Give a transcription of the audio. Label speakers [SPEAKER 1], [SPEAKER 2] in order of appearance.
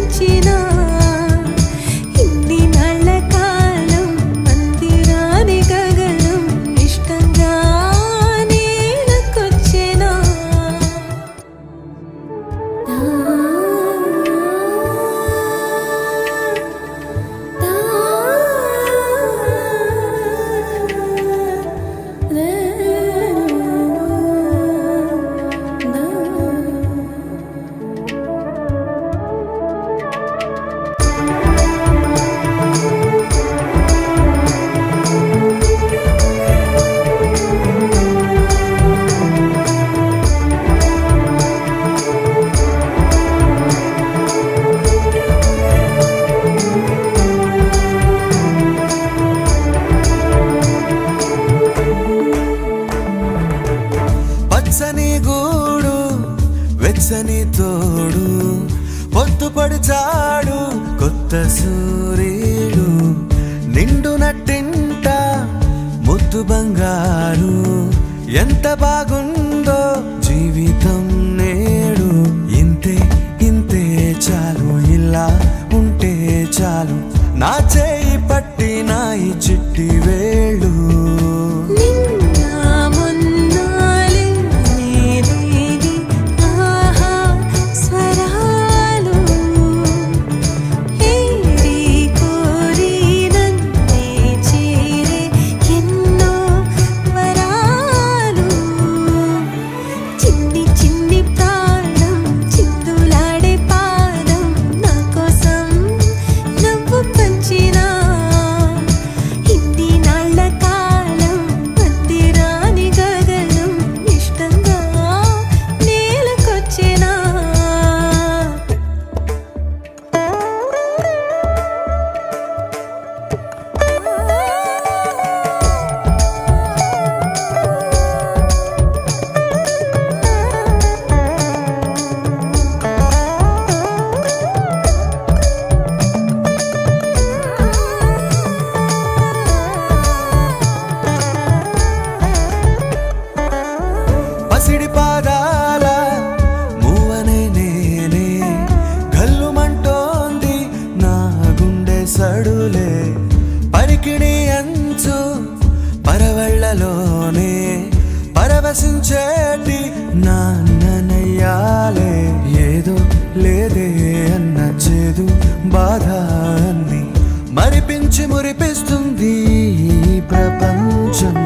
[SPEAKER 1] పంచినా ఇన్ని నాళ్ళ కాలం మందిరాని గగనం ఇష్టంగా నేలకొచ్చెనా
[SPEAKER 2] పచ్చని గూడు వెచ్చని తోడు పొద్దుపడి చాడు కొత్త సూర్యుడు నిండు నట్టింట ముద్దు బంగారు ఎంత బాగుందో జీవితం నేడు ఇంతే ఇంతే చాలు ఇలా ఉంటే చాలు నా చేయి పట్టి నా ఈ చిట్టి వేళ్ళు పసిడి పాదాల మూవనే నేనే గల్లుమంటోంది నా గుండె సడులే పరికిణి అంచు పరవళ్ళలోనే పరవశించేటి నాన్ననయ్యాలే ఏదో లేదే అన్న చేదు బాధ అన్ని మరిపించి మురిపిస్తుంది ఈ ప్రపంచం.